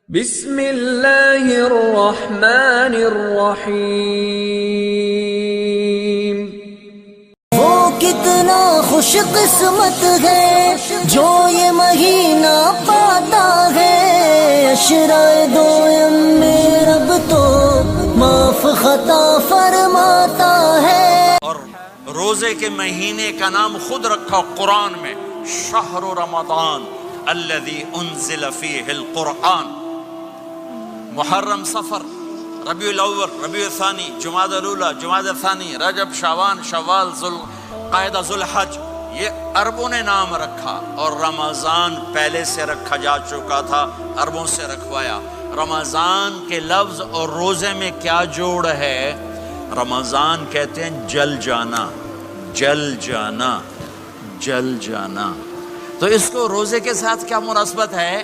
بسم اللہ الرحمن الرحیم۔ وہ کتنا خوش قسمت ہے جو یہ مہینہ پاتا ہے، عشرۂ دوم میں رب تو معاف خطا فرماتا ہے۔ اور روزے کے مہینے کا نام خود رکھا قرآن میں، شہر رمضان الذی انزل فیہ القرآن۔ محرم، صفر، ربیع الاول، ربیع الثانی، جمادی الاولی، جمادی الثانی، رجب، شعبان، شوال، ذوالقعدہ، ذوالحج، یہ عربوں نے نام رکھا، اور رمضان پہلے سے رکھا جا چکا تھا، عربوں سے رکھوایا۔ رمضان کے لفظ اور روزے میں کیا جوڑ ہے؟ رمضان کہتے ہیں جل جانا، جل جانا، جل جانا۔ تو اس کو روزے کے ساتھ کیا مناسبت ہے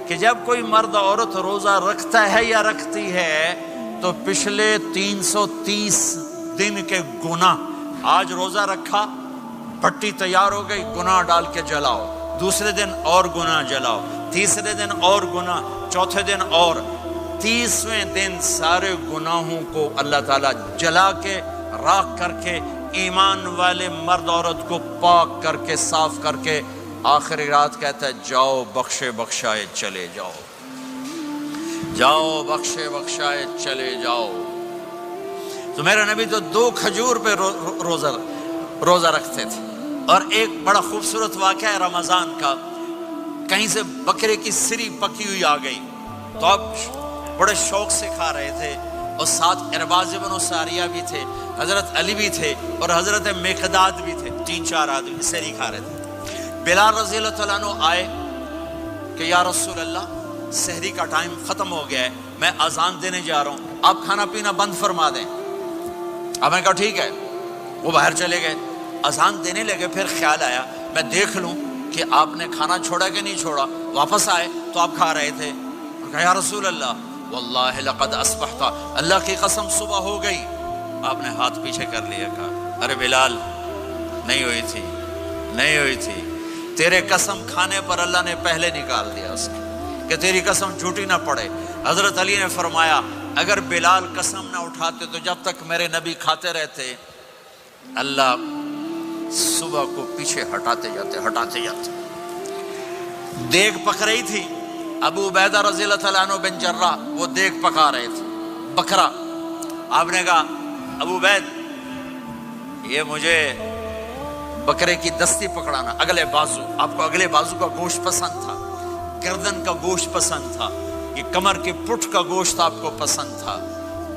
کہ جب کوئی مرد عورت روزہ رکھتا ہے یا رکھتی ہے تو پچھلے 330 دن کے گناہ، آج روزہ رکھا، پٹی تیار ہو گئی، گناہ ڈال کے جلاؤ، دوسرے دن اور گناہ جلاؤ، تیسرے دن اور گناہ، چوتھے دن اور، 30ویں دن سارے گناہوں کو اللہ تعالیٰ جلا کے، راکھ کر کے، ایمان والے مرد عورت کو پاک کر کے، صاف کر کے، آخری رات کہتا ہے جاؤ بخشے بخشائے چلے جاؤ، جاؤ بخشے بخشائے چلے جاؤ۔ تو میرا نبی تو 2 کھجور پہ روزہ رکھتے تھے۔ اور ایک بڑا خوبصورت واقعہ ہے رمضان کا، کہیں سے بکرے کی سری پکی ہوئی آ گئی تو اب بڑے شوق سے کھا رہے تھے، اور ساتھ ارباز بن ساریہ بھی تھے، حضرت علی بھی تھے، اور حضرت مقداد بھی تھے، 3-4 آدمی سری کھا رہے تھے۔ بلال رضی اللہ تعالیٰ عنہ آئے کہ یا رسول اللہ، سحری کا ٹائم ختم ہو گیا ہے، میں اذان دینے جا رہا ہوں، آپ کھانا پینا بند فرما دیں۔ اب میں کہا ٹھیک ہے، وہ باہر چلے گئے، اذان دینے لگے، پھر خیال آیا میں دیکھ لوں کہ آپ نے کھانا چھوڑا کہ نہیں چھوڑا۔ واپس آئے تو آپ کھا رہے تھے، کہا یا رسول اللہ واللہ لقد اصبحت، اللہ کی قسم صبح ہو گئی۔ آپ نے ہاتھ پیچھے کر لیا، کہا ارے بلال نہیں ہوئی تھی، نہیں ہوئی تھی، تیرے قسم کھانے پر اللہ نے پہلے نکال دیا اس کو کہ تیری قسم جھوٹی نہ پڑے۔ حضرت علی نے فرمایا اگر بلال قسم نہ اٹھاتے تو جب تک میرے نبی کھاتے رہتے، اللہ صبح کو پیچھے ہٹاتے جاتے۔ دیگ پک رہی تھی، ابو عبیدہ رضی اللہ تعالیٰ عنہ بن جراح وہ دیگ پکا رہے تھے، بکرا۔ آپ نے کہا ابو عبید یہ مجھے بکرے کی دستی پکڑانا، اگلے بازو، آپ کو اگلے بازو کا گوشت پسند تھا، گردن کا گوشت پسند تھا، یہ کمر کے پٹھ کا گوشت آپ کو پسند تھا،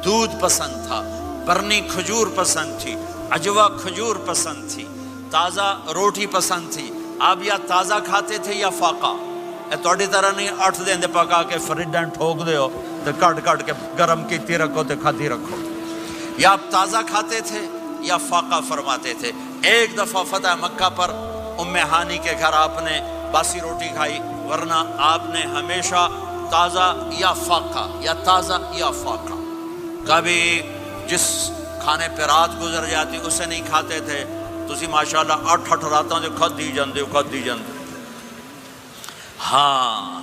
دودھ پسند تھا، برنی کھجور پسند تھی، عجوا کھجور پسند تھی، تازہ روٹی پسند تھی۔ آپ یا تازہ کھاتے تھے یا فاقہ، توڑی طرح نہیں 8 دن دے پکا کے فریڈاں ٹھوک دے ہو تو کٹ کے گرم کیتی رکھو تو کھاتی رکھو، یا آپ تازہ کھاتے تھے یا فاقہ فرماتے تھے۔ ایک دفعہ فتح مکہ پر ام ہانی کے گھر آپ نے باسی روٹی کھائی، ورنہ آپ نے ہمیشہ تازہ یا فاقہ، یا تازہ یا فاقہ۔ کبھی جس کھانے پہ رات گزر جاتی اسے نہیں کھاتے تھے، تسی ماشاءاللہ 8 راتوں سے کھدی جاندے ہو۔ ہاں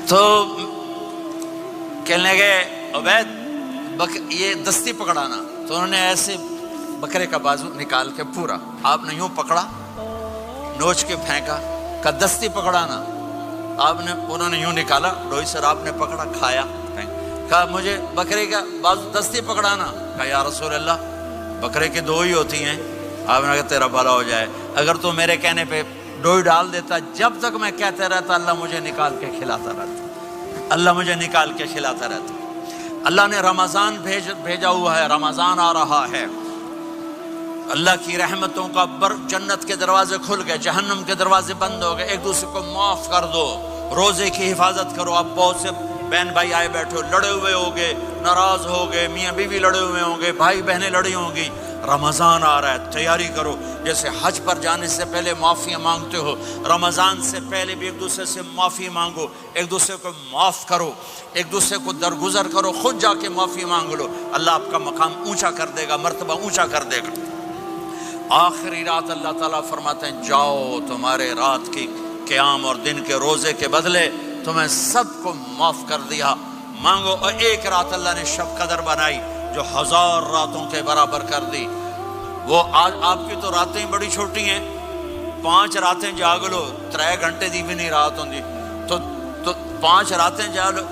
تو کہنے لگے عبید یہ دستی پکڑانا، تو انہوں نے ایسے بکرے کا بازو نکال کے پورا، آپ نے یوں پکڑا، نوچ کے پھینکا، کہا دستی پکڑانا، انہوں نے یوں نکالا ڈوئی سر، آپ نے پکڑا، کھایا، کہا مجھے بکرے کا بازو دستی پکڑانا، کہا یا رسول اللہ بکرے کی 2 ہی ہوتی ہیں۔ آپ نے کہا تیرا بھلا ہو جائے، اگر تو میرے کہنے پہ ڈوئی ڈال دیتا، جب تک میں کہتے رہتا اللہ مجھے نکال کے کھلاتا رہتا، اللہ مجھے نکال کے کھلاتا رہتا۔ اللہ نے رمضان بھیجا ہوا ہے، رمضان آ رہا ہے، اللہ کی رحمتوں کا جنت کے دروازے کھل گئے، جہنم کے دروازے بند ہو گئے، ایک دوسرے کو معاف کر دو، روزے کی حفاظت کرو۔ آپ بہت سے بہن بھائی آئے بیٹھے ہو، لڑے ہوئے ہوگے، ناراض ہوگے، میاں بیوی لڑے ہوئے ہوں گے، بھائی بہنیں لڑی ہوں گی۔ رمضان آ رہا ہے، تیاری کرو، جیسے حج پر جانے سے پہلے معافیاں مانگتے ہو، رمضان سے پہلے بھی ایک دوسرے سے معافی مانگو، ایک دوسرے کو معاف کرو، ایک دوسرے کو درگزر کرو، خود جا کے معافی مانگ لو، اللہ آپ کا مقام اونچا کر دے گا، مرتبہ اونچا کر دے گا۔ آخری رات اللہ تعالیٰ فرماتے ہیں جاؤ تمہارے رات کی قیام اور دن کے روزے کے بدلے تمہیں سب کو معاف کر دیا، مانگو۔ اور ایک رات اللہ نے شب قدر بنائی جو 1000 راتوں کے برابر کر دی۔ وہ آج آپ کی تو راتیں بڑی چھوٹی ہیں، 5 راتیں جاگ لو 3 گھنٹے دی بھی نہیں رات ہوندی، تو 5 راتیں جاگ لو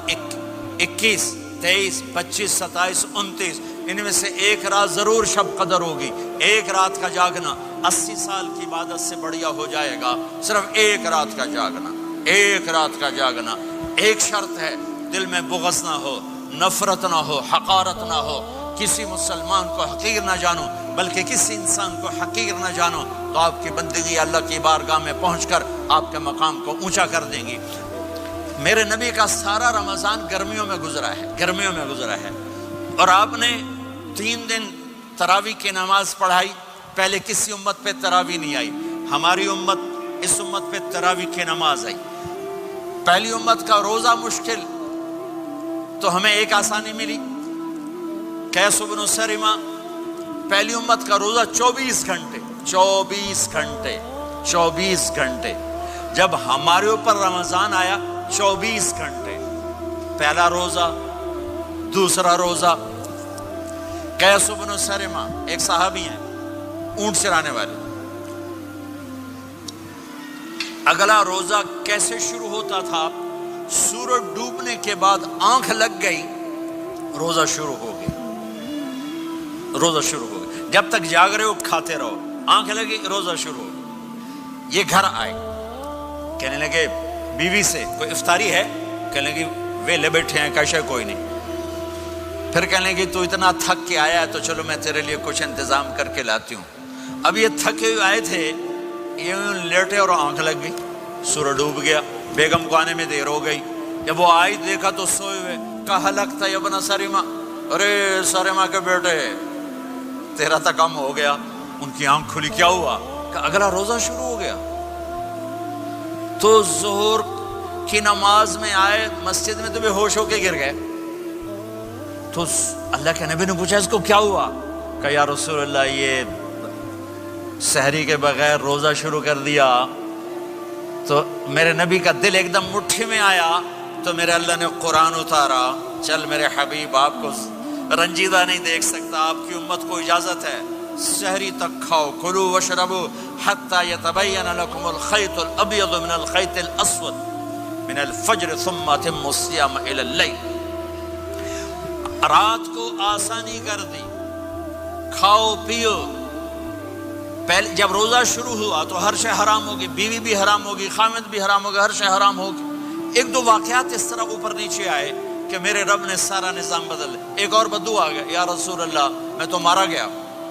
21 23 25 27 29، ان میں سے ایک رات ضرور شب قدر ہوگی۔ ایک رات کا جاگنا 80 سال کی عبادت سے بڑھیا ہو جائے گا، صرف ایک رات کا جاگنا، ایک رات کا جاگنا۔ ایک شرط ہے، دل میں بغض نہ ہو، نفرت نہ ہو، حقارت نہ ہو، کسی مسلمان کو حقیر نہ جانو بلکہ کسی انسان کو حقیر نہ جانو، تو آپ کی بندگی اللہ کی بارگاہ میں پہنچ کر آپ کے مقام کو اونچا کر دیں گی۔ میرے نبی کا سارا رمضان گرمیوں میں گزرا ہے، گرمیوں میں گزرا ہے، اور آپ نے 3 دن تراویح کی نماز پڑھائی۔ پہلے کسی امت پہ تراویح نہیں آئی، ہماری امت، اس امت پہ تراویح کی نماز آئی۔ پہلی امت کا روزہ مشکل، تو ہمیں ایک آسانی ملی، قیس بن سرمہ، پہلی امت کا روزہ 24 گھنٹے 24 گھنٹے 24 گھنٹے، جب ہمارے اوپر رمضان آیا 24 گھنٹے، پہلا روزہ، دوسرا روزہ۔ قیس بن سرمہ ایک صحابی ہیں، اونٹ چرانے والے۔ اگلا روزہ کیسے شروع ہوتا تھا؟ سورج ڈوبنے کے بعد آنکھ لگ گئی، روزہ شروع ہو گیا، روزہ شروع ہو گیا۔ جب تک جاگ رہے ہو کھاتے رہو، آنکھ لگی روزہ شروع ہو گیا۔ یہ گھر آئے، کہنے لگے بیوی سے کوئی افطاری ہے؟ کہنے لگے ویلے بیٹھے ہیں، کیسے کوئی نہیں۔ پھر کہنے لگے تو اتنا تھک کے آیا ہے تو چلو میں تیرے لیے کچھ انتظام کر کے لاتی ہوں۔ اب یہ تھکے ہوئے آئے تھے، یہ لیٹے اور آنکھ لگ گئی، سورج ڈوب گیا، بیگم کو آنے میں دیر ہو گئی۔ جب وہ آئی دیکھا تو سوئے ہوئے، کہا لگتا ہے ابن سرمہ، ارے سرمہ کے بیٹے تیرا تو کم ہو گیا۔ ان کی آنکھ کھلی، کیا ہوا؟ کہ اگلا روزہ شروع ہو گیا۔ تو ظہر کی نماز میں آئے مسجد میں تو بے ہوش ہو کے گر گئے۔ تو اللہ کے نبی نے پوچھا اس کو کیا ہوا؟ کہ یا رسول اللہ یہ سحری کے بغیر روزہ شروع کر دیا۔ تو میرے نبی کا دل ایک دم مٹھی میں آیا، تو میرے اللہ نے قرآن اتارا، چل میرے حبیب آپ کو رنجیدہ نہیں دیکھ سکتا، آپ کی امت کو اجازت ہے سحری تک کھاؤ، کلوا واشربوا حتی یتبین لکم الخیط الابیض من الخیط الاسود من الفجر ثم اتموا الصیام الی اللیل۔ رات کو آسانی کر دی، کھاؤ پیو۔ پہلے جب روزہ شروع ہوا تو ہر شے حرام ہوگی، بیوی بھی حرام ہوگی، خامد بھی حرام ہوگا، ہر شے حرام ہوگی۔ ایک دو واقعات اس طرح اوپر نیچے آئے کہ میرے رب نے سارا نظام بدل۔ ایک اور بدو آ گیا، یا رسول اللہ میں تو مارا گیا۔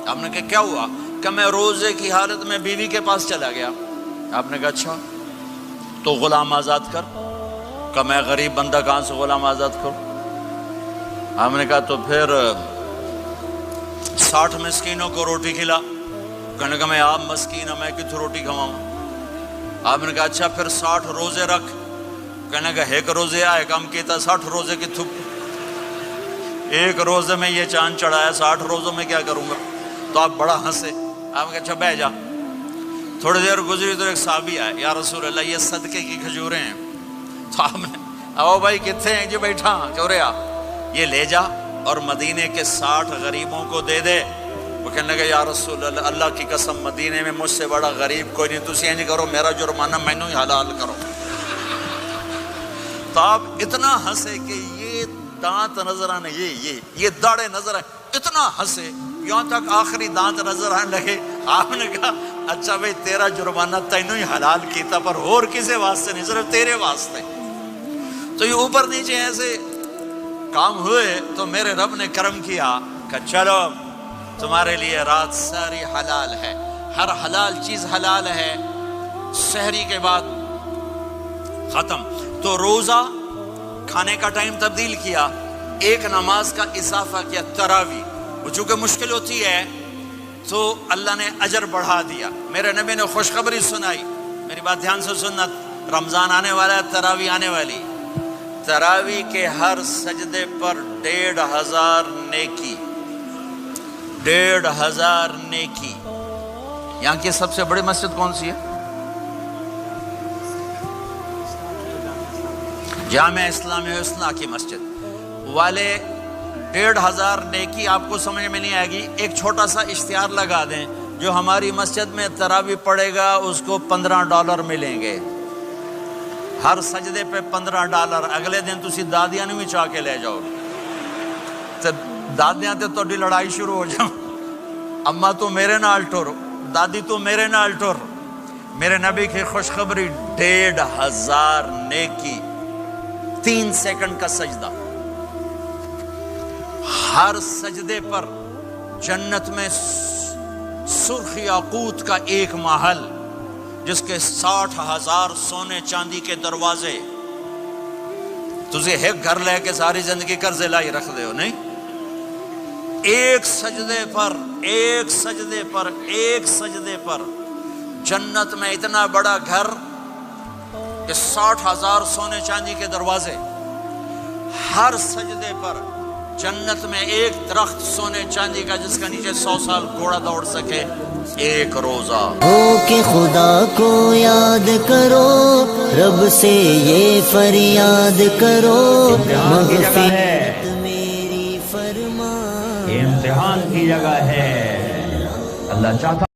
آپ نے کہا کیا ہوا؟ کہ میں روزے کی حالت میں بیوی کے پاس چلا گیا۔ آپ نے کہا اچھا تو غلام آزاد کر۔ کہ میں غریب بندہ کہاں سے غلام آزاد کروں؟ آپ نے کہا تو پھر 60 مسکینوں کو روٹی کھلا۔ کہنے کا میں آپ مسکین ہوں، میں کتوں روٹی کھواؤں؟ آپ نے کہا اچھا پھر 60 روزے رکھ۔ کہنے کا ایک روزے آئے کم کیتا، 60 روزے کی تھپ، ایک روزے میں یہ چاند چڑھایا، 60 روزوں میں کیا کروں گا؟ تو آپ بڑا ہنسے۔ آپ نے کہا اچھا بہ جا۔ تھوڑی دیر گزری تو ایک صحابی آئے، یا رسول اللہ یہ صدقے کی کھجوریں ہیں۔ تو آپ نے او بھائی کتنے ہیں؟ جی بیٹھا چورے آ، یہ لے جا اور مدینے کے 60 غریبوں کو دے دے۔ وہ کہنے لگا یا رسول اللہ اللہ کی قسم مدینے میں مجھ سے بڑا غریب کوئی نہیں، تسی یہ نہیں کرو، میرا جرمانہ مینوں ہی حلال کرو۔ تو آپ اتنا ہنسے کہ یہ دانت نظر آنے، یہ داڑے نظر آئے، اتنا ہنسے یہاں تک آخری دانت نظر آنے لگے۔ آپ نے کہا اچھا بھائی تیرا جرمانہ تینوں ہی حلال کیتا، پر اور کسی واسطے نہیں، صرف تیرے واسطے۔ تو یہ اوپر نیچے ایسے کام ہوئے تو میرے رب نے کرم کیا کہ چلو تمہارے لیے رات ساری حلال ہے، ہر حلال چیز حلال ہے۔ سحری کے بعد ختم۔ تو روزہ کھانے کا ٹائم تبدیل کیا، ایک نماز کا اضافہ کیا، تراویح۔ وہ چونکہ مشکل ہوتی ہے تو اللہ نے اجر بڑھا دیا۔ میرے نبی نے خوشخبری سنائی، میری بات دھیان سے سننا، رمضان آنے والا ہے، تراویح آنے والی۔ تراویح کے ہر سجدے پر 1500 نیکی، 1500 نیکی۔ یہاں کی سب سے بڑی مسجد کون سی ہے؟ جامع اسلامی حسنہ کی مسجد والے 1500 نیکی آپ کو سمجھ میں نہیں آئے گی. ایک چھوٹا سا اشتہار لگا دیں، جو ہماری مسجد میں تراویح پڑے گا اس کو $15 ملیں گے، ہر سجدے پہ $15. اگلے دن تسی دادیاں نہیں چاہ کے لے جاؤ تے دادیاں تے تہاڈی لڑائی شروع ہو جاؤ، اما تو میرے نال ٹر، دادی تو میرے نال ٹر. میرے نبی کی خوشخبری 1500 نیکی، 3 سیکنڈ کا سجدہ. ہر سجدے پر جنت میں سرخ یاقوت کا ایک محل جس کے 60,000 سونے چاندی کے دروازے. تجھے ایک گھر لے کے ساری زندگی قرضے لائی رکھ دے ہو نہیں؟ ایک سجدے پر جنت میں اتنا بڑا گھر کہ 60,000 سونے چاندی کے دروازے. ہر سجدے پر جنت میں ایک درخت سونے چاندی کا جس کا نیچے 100 سال گھوڑا دوڑ سکے. ایک روزہ ہو کہ خدا کو یاد کرو، رب سے یہ فریاد کرو، مغفرت میری فرما. یہ امتحان کی جگہ ہے. اللہ چاہتا